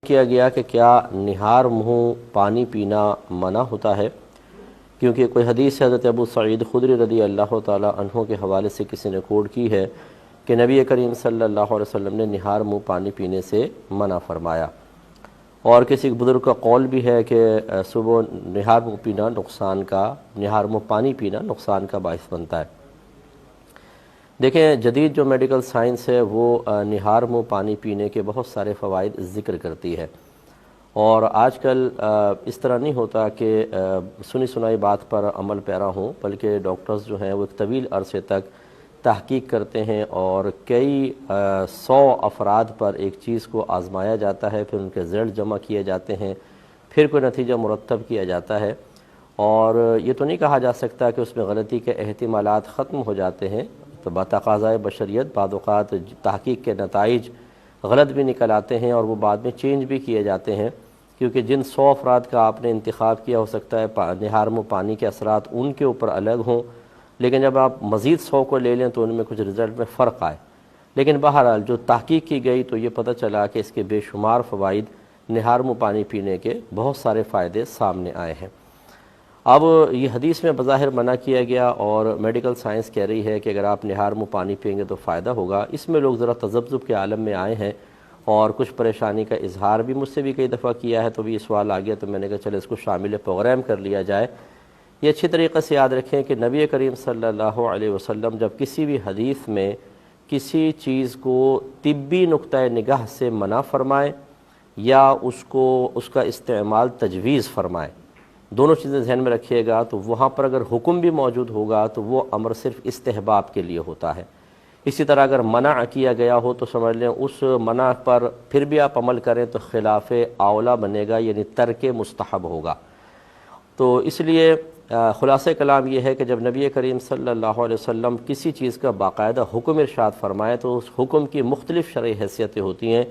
کیا گیا کہ کیا نہار منہ پانی پینا منع ہوتا ہے، کیونکہ کوئی حدیث حضرت ابو سعید خدری رضی اللہ تعالی عنہ کے حوالے سے کسی نے کوٹ کی ہے کہ نبی کریم صلی اللہ علیہ وسلم نے نہار منہ پانی پینے سے منع فرمایا، اور کسی بزرگ کا قول بھی ہے کہ صبح نہار منہ پینا نہار منہ پانی پینا نقصان کا باعث بنتا ہے۔ دیکھیں، جدید جو میڈیکل سائنس ہے وہ نہار منہ پانی پینے کے بہت سارے فوائد ذکر کرتی ہے، اور آج کل اس طرح نہیں ہوتا کہ سنی سنائی بات پر عمل پیرا ہوں، بلکہ ڈاکٹرز جو ہیں وہ ایک طویل عرصے تک تحقیق کرتے ہیں اور کئی 100 افراد پر ایک چیز کو آزمایا جاتا ہے، پھر ان کے رزلٹ جمع کیے جاتے ہیں، پھر کوئی نتیجہ مرتب کیا جاتا ہے، اور یہ تو نہیں کہا جا سکتا کہ اس میں غلطی کے احتمالات ختم ہو جاتے ہیں۔ تو بتقاضائے بشریت بعض اوقات تحقیق کے نتائج غلط بھی نکل آتے ہیں اور وہ بعد میں چینج بھی کیے جاتے ہیں، کیونکہ جن 100 افراد کا آپ نے انتخاب کیا، ہو سکتا ہے نہار منہ پانی کے اثرات ان کے اوپر الگ ہوں، لیکن جب آپ مزید 100 کو لے لیں تو ان میں کچھ رزلٹ میں فرق آئے۔ لیکن بہرحال جو تحقیق کی گئی تو یہ پتہ چلا کہ اس کے بے شمار فوائد، نہار منہ پانی پینے کے بہت سارے فائدے سامنے آئے ہیں۔ اب یہ حدیث میں بظاہر منع کیا گیا اور میڈیکل سائنس کہہ رہی ہے کہ اگر آپ نہار منہ پانی پئیں گے تو فائدہ ہوگا، اس میں لوگ ذرا تذبذب کے عالم میں آئے ہیں اور کچھ پریشانی کا اظہار بھی مجھ سے بھی کئی دفعہ کیا ہے، تو بھی یہ سوال آ گیا تو میں نے کہا چلے اس کو شامل پروگرام کر لیا جائے۔ یہ اچھی طریقے سے یاد رکھیں کہ نبی کریم صلی اللہ علیہ وسلم جب کسی بھی حدیث میں کسی چیز کو طبی نقطہ نگاہ سے منع فرمائے یا اس کا استعمال تجویز فرمائے، دونوں چیزیں ذہن میں رکھیے گا، تو وہاں پر اگر حکم بھی موجود ہوگا تو وہ امر صرف استحباب کے لیے ہوتا ہے۔ اسی طرح اگر منع کیا گیا ہو تو سمجھ لیں اس منع پر پھر بھی آپ عمل کریں تو خلاف اولا بنے گا، یعنی ترک مستحب ہوگا۔ تو اس لیے خلاصہ کلام یہ ہے کہ جب نبی کریم صلی اللہ علیہ وسلم کسی چیز کا باقاعدہ حکم ارشاد فرمائے تو اس حکم کی مختلف شرعی حیثیتیں ہوتی ہیں،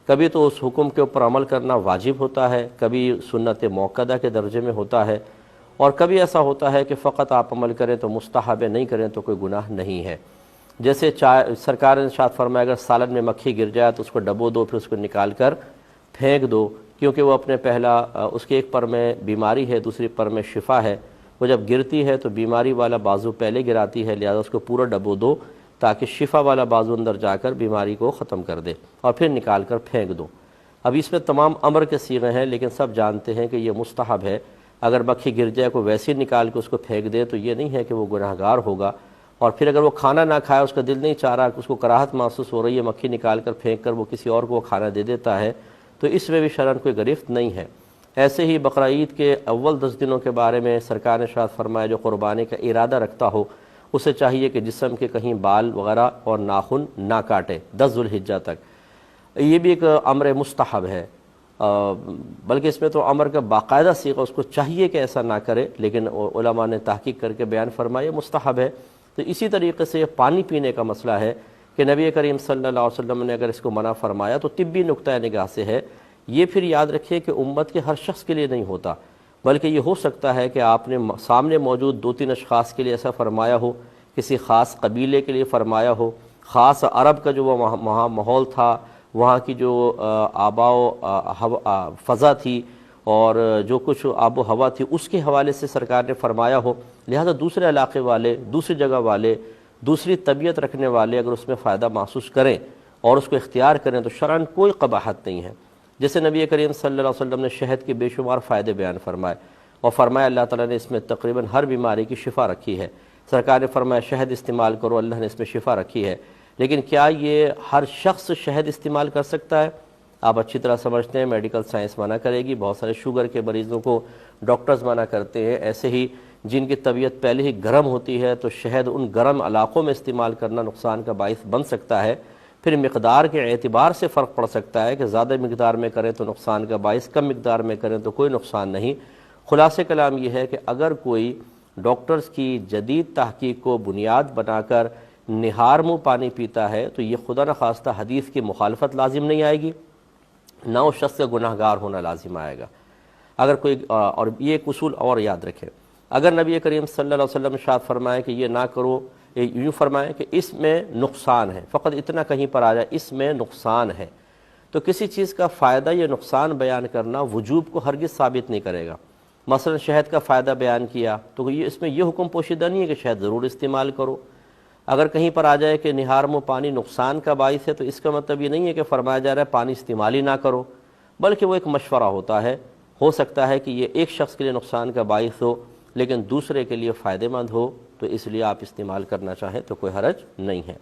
کبھی تو اس حکم کے اوپر عمل کرنا واجب ہوتا ہے، کبھی سنت موقدہ کے درجے میں ہوتا ہے، اور کبھی ایسا ہوتا ہے کہ فقط آپ عمل کریں تو مستحب ہے، نہیں کریں تو کوئی گناہ نہیں ہے۔ جیسے سرکار نے ارشاد فرمایا اگر سالن میں مکھی گر جائے تو اس کو ڈبو دو، پھر اس کو نکال کر پھینک دو، کیونکہ وہ اپنے اس کے ایک پر میں بیماری ہے، دوسری پر میں شفا ہے، وہ جب گرتی ہے تو بیماری والا بازو پہلے گراتی ہے، لہذا اس کو پورا ڈبو دو تاکہ شفا والا بازو اندر جا کر بیماری کو ختم کر دے، اور پھر نکال کر پھینک دو۔ اب اس میں تمام امر کے صیغے ہیں، لیکن سب جانتے ہیں کہ یہ مستحب ہے۔ اگر مکھی گر جائے کو ویسے ہی نکال کے اس کو پھینک دے تو یہ نہیں ہے کہ وہ گناہگار ہوگا، اور پھر اگر وہ کھانا نہ کھائے، اس کا دل نہیں چاہ رہا، اس کو کراہت محسوس ہو رہی ہے، مکھی نکال کر پھینک کر وہ کسی اور کو کھانا دے دیتا ہے، تو اس میں بھی شرعاً کوئی گرفت نہیں ہے۔ ایسے ہی بقرہ عید کے اول 10 دنوں کے بارے میں سرکار نے ارشاد فرمایا جو قربانی کا ارادہ رکھتا ہو اسے چاہیے کہ جسم کے کہیں بال وغیرہ اور ناخن نہ کاٹے 10 ذوالحجہ تک۔ یہ بھی ایک امر مستحب ہے، بلکہ اس میں تو امر کا باقاعدہ صیغہ، اس کو چاہیے کہ ایسا نہ کرے، لیکن علماء نے تحقیق کر کے بیان فرمایا مستحب ہے۔ تو اسی طریقے سے یہ پانی پینے کا مسئلہ ہے کہ نبی کریم صلی اللہ علیہ وسلم نے اگر اس کو منع فرمایا تو طبی نقطہ نگاہ سے ہے۔ یہ پھر یاد رکھیے کہ امت کے ہر شخص کے لیے نہیں ہوتا، بلکہ یہ ہو سکتا ہے کہ آپ نے سامنے موجود 2-3 اشخاص کے لیے ایسا فرمایا ہو، کسی خاص قبیلے کے لیے فرمایا ہو، خاص عرب کا جو وہاں ماحول تھا، وہاں کی جو آبا و فضا تھی اور جو کچھ آب و ہوا تھی، اس کے حوالے سے سرکار نے فرمایا ہو، لہذا دوسرے علاقے والے، دوسری جگہ والے، دوسری طبیعت رکھنے والے اگر اس میں فائدہ محسوس کریں اور اس کو اختیار کریں تو شرعاً کوئی قباحت نہیں ہے۔ جیسے نبی کریم صلی اللہ علیہ وسلم نے شہد کے بے شمار فائدے بیان فرمائے، اور فرمایا اللہ تعالیٰ نے اس میں تقریباً ہر بیماری کی شفا رکھی ہے۔ سرکار نے فرمایا شہد استعمال کرو، اللہ نے اس میں شفا رکھی ہے، لیکن کیا یہ ہر شخص شہد استعمال کر سکتا ہے؟ آپ اچھی طرح سمجھتے ہیں میڈیکل سائنس منع کرے گی، بہت سارے شوگر کے مریضوں کو ڈاکٹرز منع کرتے ہیں، ایسے ہی جن کی طبیعت پہلے ہی گرم ہوتی ہے تو شہد ان گرم علاقوں میں استعمال کرنا نقصان کا باعث بن سکتا ہے۔ پھر مقدار کے اعتبار سے فرق پڑ سکتا ہے کہ زیادہ مقدار میں کریں تو نقصان کا باعث، کم مقدار میں کریں تو کوئی نقصان نہیں۔ خلاصہ کلام یہ ہے کہ اگر کوئی ڈاکٹرز کی جدید تحقیق کو بنیاد بنا کر نہار منہ پانی پیتا ہے تو یہ خدا نخواستہ حدیث کی مخالفت لازم نہیں آئے گی، نہ اس شخص کا گناہ گار ہونا لازم آئے گا۔ اگر کوئی اور یہ ایک اصول اور یاد رکھیں، اگر نبی کریم صلی اللہ علیہ وسلم ارشاد فرمائے کہ یہ نہ کرو، یوں فرمائے کہ اس میں نقصان ہے، فقط اتنا کہیں پر آ جائے اس میں نقصان ہے، تو کسی چیز کا فائدہ یا نقصان بیان کرنا وجوب کو ہرگز ثابت نہیں کرے گا۔ مثلا شہد کا فائدہ بیان کیا تو اس میں یہ حکم پوشیدہ نہیں ہے کہ شہد ضرور استعمال کرو۔ اگر کہیں پر آ جائے کہ نہار منہ پانی نقصان کا باعث ہے تو اس کا مطلب یہ نہیں ہے کہ فرمایا جا رہا ہے پانی استعمال ہی نہ کرو، بلکہ وہ ایک مشورہ ہوتا ہے۔ ہو سکتا ہے کہ یہ ایک شخص کے لیے نقصان کا باعث ہو لیکن دوسرے کے لیے فائدہ مند ہو، تو اس لیے آپ استعمال کرنا چاہیں تو کوئی حرج نہیں ہے۔